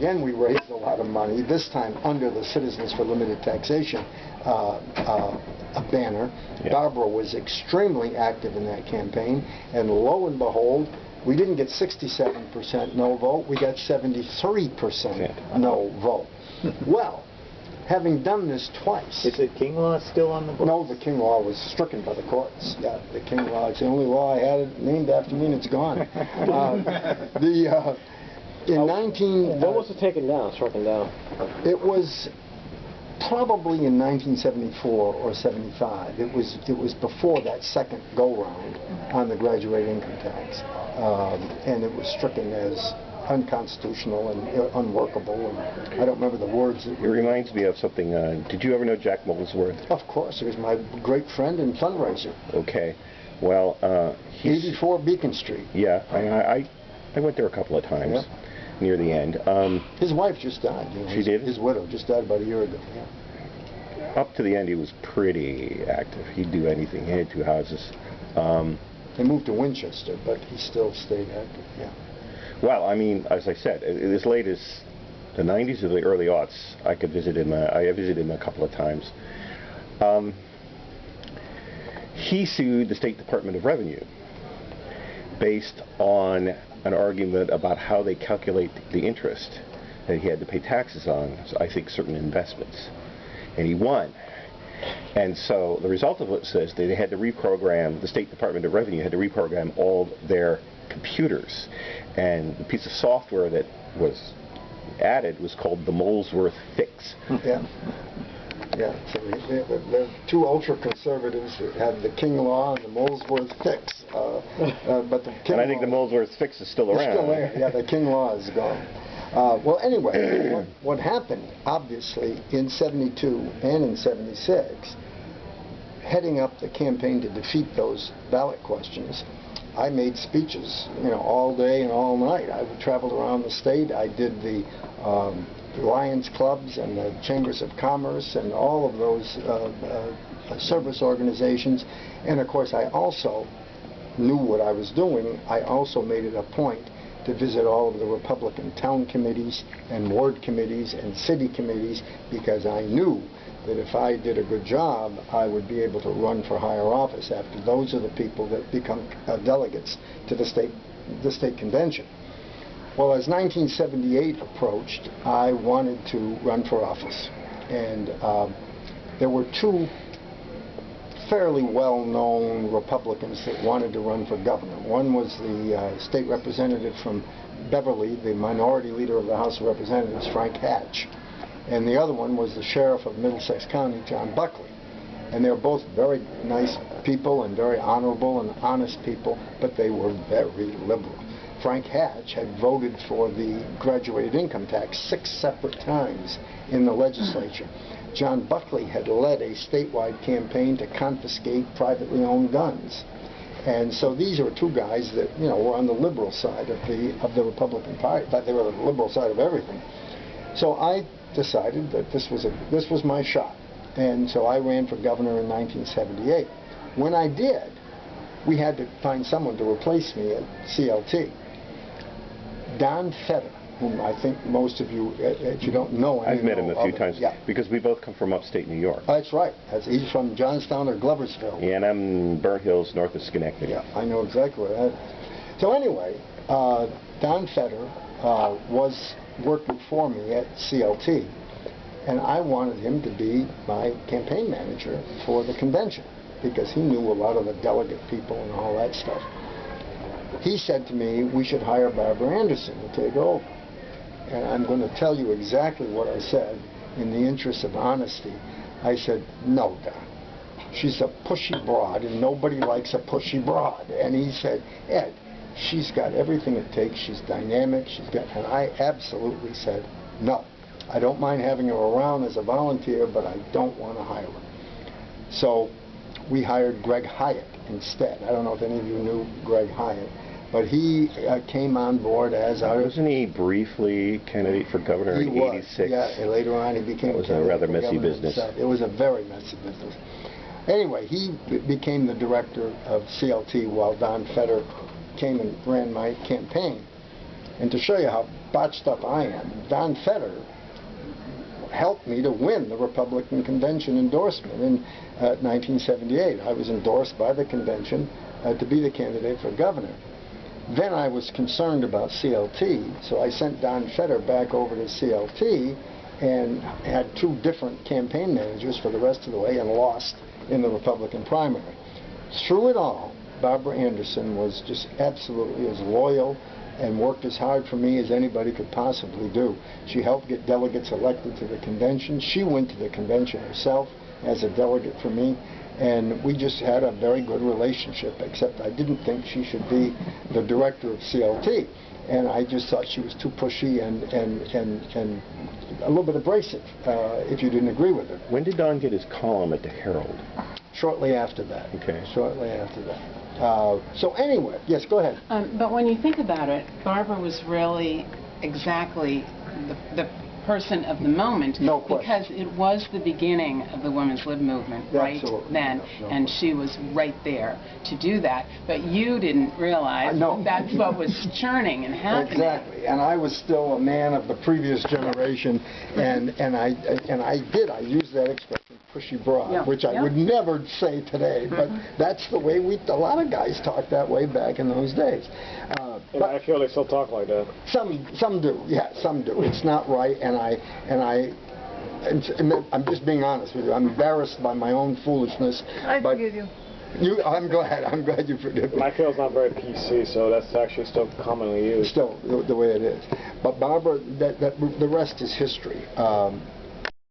again we raised a lot of money, this time under the Citizens for Limited Taxation a banner. Yeah. Barbara was extremely active in that campaign, and lo and behold, we didn't get 67% no vote, we got 73% no vote. Well, having done this twice... Is the King Law still on the books? No, the King Law was stricken by the courts. Yeah, the King Law, it's the only law I had named after me, and it's gone. When was it taken down, stricken down? It was probably in 1974 or 75. It was before that second go-round on the graduate income tax. And it was stricken as unconstitutional and unworkable, and I don't remember the words. It reminds me of something. Did you ever know Jack Molesworth? Of course, he was my great friend and fundraiser. Okay, well, he's 84 Beacon Street. Yeah, I went there a couple of times near the end. His wife just died. You know, she did? His widow just died about a year ago. Yeah. Up to the end, he was pretty active. He'd do anything. He had 2 houses. They moved to Winchester, but he still stayed active. Yeah. Well, I mean, as I said, as late as the 90s or the early aughts, I visited him a couple of times. He sued the State Department of Revenue based on an argument about how they calculate the interest that he had to pay taxes on, I think, certain investments. And he won. And so the result of it says they had to reprogram, the State Department of Revenue had to reprogram all their computers. And the piece of software that was added was called the Molesworth Fix. Yeah. Yeah. So the 2 ultra-conservatives had the King Law and the Molesworth Fix. But the King and I think the Molesworth Fix is still around. Still there. Yeah, the King Law is gone. Well, anyway, what happened, obviously, in 72 and in 76, heading up the campaign to defeat those ballot questions, I made speeches, all day and all night. I traveled around the state. I did the Lions Clubs and the Chambers of Commerce and all of those service organizations. And, of course, I also knew what I was doing. I also made it a point to visit all of the Republican town committees and ward committees and city committees, because I knew that if I did a good job, I would be able to run for higher office after those are the people that become delegates to the state convention. Well, as 1978 approached, I wanted to run for office, and there were 2 fairly well-known Republicans that wanted to run for governor. One was the state representative from Beverly, the minority leader of the House of Representatives, Frank Hatch. And the other one was the sheriff of Middlesex County, John Buckley. And they were both very nice people and very honorable and honest people, but they were very liberal. Frank Hatch had voted for the graduated income tax 6 separate times in the legislature. John Buckley had led a statewide campaign to confiscate privately owned guns. And so these are 2 guys that, were on the liberal side of the Republican Party, but they were on the liberal side of everything. So I decided that this was my shot. And so I ran for governor in 1978. When I did, we had to find someone to replace me at CLT. Don Fetter, whom I think most of you, if you don't know him. I've met him a few times, because we both come from upstate New York. That's right. He's from Johnstown or Gloversville. Yeah, and I'm Burnt Hills, north of Schenectady. Yeah, I know exactly where that is. So anyway, Don Fetter was working for me at CLT, and I wanted him to be my campaign manager for the convention, because he knew a lot of the delegate people and all that stuff. He said to me, we should hire Barbara Anderson to take over. And I'm going to tell you exactly what I said in the interest of honesty. I said, no, Don. She's a pushy broad, and nobody likes a pushy broad. And he said, Ed, she's got everything it takes. She's dynamic. And I absolutely said, no. I don't mind having her around as a volunteer, but I don't want to hire her. So we hired Greg Hyatt instead. I don't know if any of you knew Greg Hyatt, but he came on board as our... Wasn't he briefly candidate for governor in '86? Yeah, and later on he became... It was a rather messy business. It was a very messy business. Anyway, he became the director of CLT while Don Fetter came and ran my campaign. And to show you how botched up I am, Don Fetter helped me to win the Republican convention endorsement in 1978. I was endorsed by the convention to be the candidate for governor. Then I was concerned about CLT, so I sent Don Fetter back over to CLT and had 2 different campaign managers for the rest of the way and lost in the Republican primary. Through it all, Barbara Anderson was just absolutely as loyal and worked as hard for me as anybody could possibly do. She helped get delegates elected to the convention. She went to the convention herself as a delegate for me, and we just had a very good relationship, except I didn't think she should be the director of CLT. And I just thought she was too pushy and a little bit abrasive if you didn't agree with her. When did Don get his column at the Herald? Shortly after that. Okay. Shortly after that. So anyway, yes, go ahead. But when you think about it, Barbara was really exactly the person of the moment. No question. Because it was the beginning of the Women's Lib movement right Absolutely. then, No and she was right there to do that. But you didn't realize that's what was churning and happening. Exactly, and I was still a man of the previous generation, and I used that expression, pushy broad, Yeah. which I would never say today, but that's the way a lot of guys talked that way back in those days. And I feel they still talk like that. Some do, yeah, some do. It's not right, and I'm just being honest with you. I'm embarrassed by my own foolishness. I but forgive you. I'm glad you forgive me. I feel it's not very PC, so that's actually still commonly used. Still the way it is. But Barbara, the rest is history.